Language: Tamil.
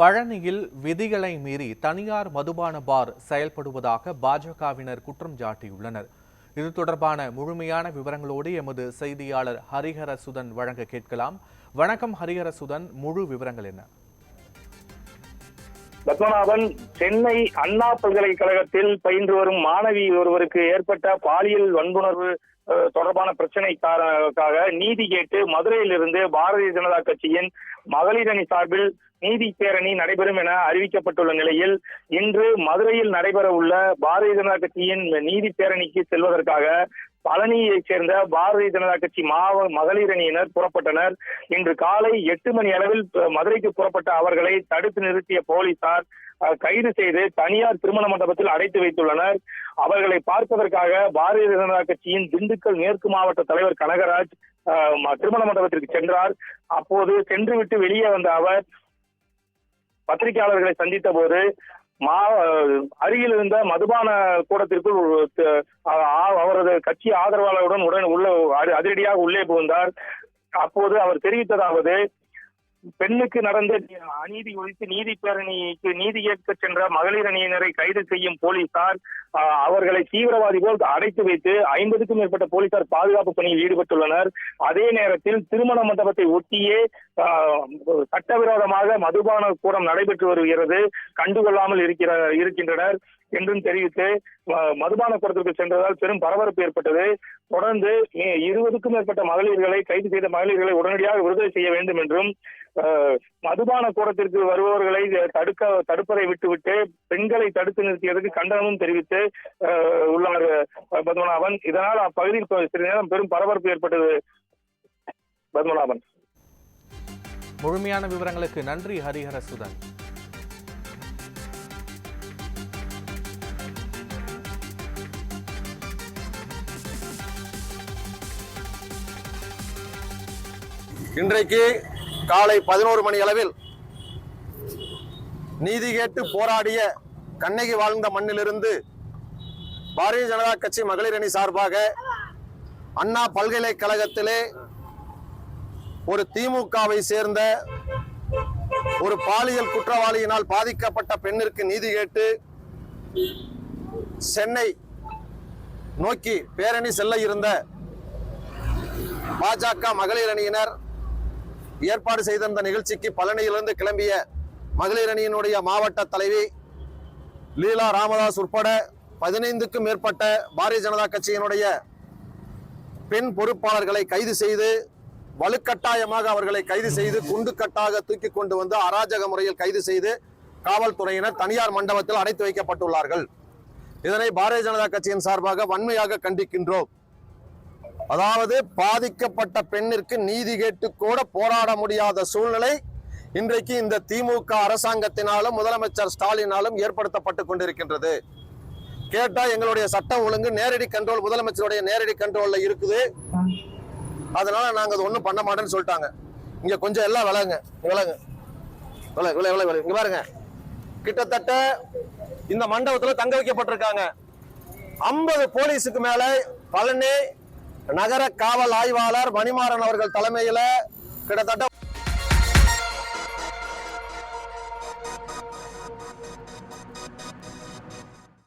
பழனியில் விதிகளை மீறி தனியார் மதுபான பார் செயல்படுவதாக பாஜகவினர் குற்றம் சாட்டியுள்ளனர். இது தொடர்பான முழுமையான விவரங்களோடு எமது செய்தியாளர் ஹரிஹரசுதன் வழங்க கேட்கலாம். வணக்கம் ஹரிஹரசுதன், முழு விவரங்கள் என்ன? பத்மநாபன், சென்னை அண்ணா பல்கலைக்கழகத்தில் பயின்று வரும் மாணவி ஒருவருக்கு ஏற்பட்ட பாலியல் வன்புணர்வு தொடர்பான பிரச்சனைக்காக நீதி கேட்டு மதுரையிலிருந்து பாரதிய ஜனதா கட்சியின் மகளிர் அணி சார்பில் நீதி பேரணி நடைபெறும் என அறிவிக்கப்பட்டுள்ள நிலையில் இன்று மதுரையில் நடைபெற உள்ள பாரதிய ஜனதா கட்சியின் நீதி பேரணிக்கு செல்வதற்காக பழனியைச் சேர்ந்த பாரதிய ஜனதா கட்சி மகளிர் அணியினர் புறப்பட்டனர். இன்று காலை 8 மணி அளவில் மதுரைக்கு புறப்பட்ட அவர்களை தடுத்து நிறுத்திய போலீசார் கைது செய்து தனியார் திருமண மண்டபத்தில் அடைத்து வைத்துள்ளனர். அவர்களை பார்ப்பதற்காக பாரதிய ஜனதா கட்சியின் திண்டுக்கல் மேற்கு மாவட்ட தலைவர் கனகராஜ் திருமண மண்டபத்திற்கு சென்றார். அப்போது சென்றுவிட்டு வெளியே வந்த அவர் பத்திரிகையாளர்களை சந்தித்த போது அருகில் இருந்த மதுபான கூடத்திற்குள் அவரது கட்சி ஆதரவாளருடன் அதிரடியாக உள்ளே புகுந்தார். அப்போது அவர் தெரிவித்ததாவது, பெண்ணுக்கு நடந்த அநீதி குறித்து நீதி பேரணிக்கு நீதி கேட்க சென்ற மகளிர் அணியினரை கைது செய்யும் போலீசார் அவர்களை தீவிரவாதி போல் அடைத்து வைத்து 50க்கும் மேற்பட்ட போலீசார் பாதுகாப்பு பணியில் ஈடுபட்டுள்ளனர். அதே நேரத்தில் திருமண மண்டபத்தை ஒட்டியே சட்டவிரோதமாக மதுபான கூடம் நடைபெற்று வருகிறது, கண்டுகொள்ளாமல் இருக்கின்றனர் என்றும் தெரிவித்து மதுபான கூடத்திற்கு சென்றதால் பெரும் பரபரப்பு ஏற்பட்டது. தொடர்ந்து 20க்கும் மேற்பட்ட மகளிர்களை கைது செய்த மகளிர்களை உடனடியாக விடுதலை செய்ய வேண்டும் என்றும் மதுபான கூடத்திற்கு வருபவர்களை தடுப்பதை விட்டுவிட்டு பெண்களை தடுத்து நிறுத்தியதற்கு கண்டனமும் தெரிவித்து உள்ளார் பத்மநாபன். இதனால் அப்பகுதியில் சிறிது நேரம் பெரும் பரபரப்பு ஏற்பட்டது. பத்மநாபன், முழுமையான விவரங்களுக்கு நன்றி ஹரிஹரசுதன். இன்றைக்கு காலை 11 மணி அளவில் நீதி கேட்டு போராடிய கண்ணகி வாழ்ந்த மண்ணிலிருந்து பாரதிய ஜனதா கட்சி மகளிர் அணி சார்பாக அண்ணா பல்கலைக்கழகத்திலே ஒரு திமுகவை சேர்ந்த ஒரு பாலியல் குற்றவாளியினால் பாதிக்கப்பட்ட பெண்ணிற்கு நீதி கேட்டு சென்னை நோக்கி பேரணி செல்ல இருந்த பாஜக மகளிர் அணியினர் ஏற்பாடு செய்திருந்த நிகழ்ச்சிக்கு பழனியிலிருந்து கிளம்பிய மகளிர் அணியினுடைய மாவட்ட தலைவி லீலா ராமதாஸ் உட்பட 15க்கும் மேற்பட்ட பாரதிய ஜனதா கட்சியினுடைய பெண் பொறுப்பாளர்களை கைது செய்து வலுக்கட்டாயமாக அவர்களை கைது செய்து குண்டுக்கட்டாக தூக்கி கொண்டு வந்து அராஜக முறையில் கைது செய்து காவல்துறையினர் தனியார் மண்டபத்தில் அடைத்து வைக்கப்பட்டுள்ளார்கள். இதனை பாரதிய ஜனதா கட்சியின் சார்பாக வன்மையாக கண்டிக்கின்றோம். அதாவது பாதிக்கப்பட்ட பெண்ணிற்கு நீதி கேட்டு கூட போராட முடியாத சூழ்நிலை இன்றைக்கு இந்த திமுக அரசாங்கத்தினாலும் முதலமைச்சர் ஸ்டாலினாலும் ஏற்படுத்தப்பட்டு கொண்டிருக்கின்றது. கேட்டா எங்களுடைய சட்டம் ஒழுங்கு நேரடி கண்ட்ரோல், முதலமைச்சருடைய நேரடி கண்ட்ரோல்ல இருக்குது, அதனால நாங்க அது ஒண்ணும் பண்ண மாட்டேன்னு சொல்லிட்டாங்க. இங்க கொஞ்சம் எல்லாம் விலங்க இங்க பாருங்க, கிட்டத்தட்ட இந்த மண்டபத்துல தங்க வைக்கப்பட்டிருக்காங்க. 50 போலீஸுக்கு மேல பழனி நகர காவல் ஆய்வாளர் மணிமாறன் அவர்கள் தலைமையில கிட்டத்தட்ட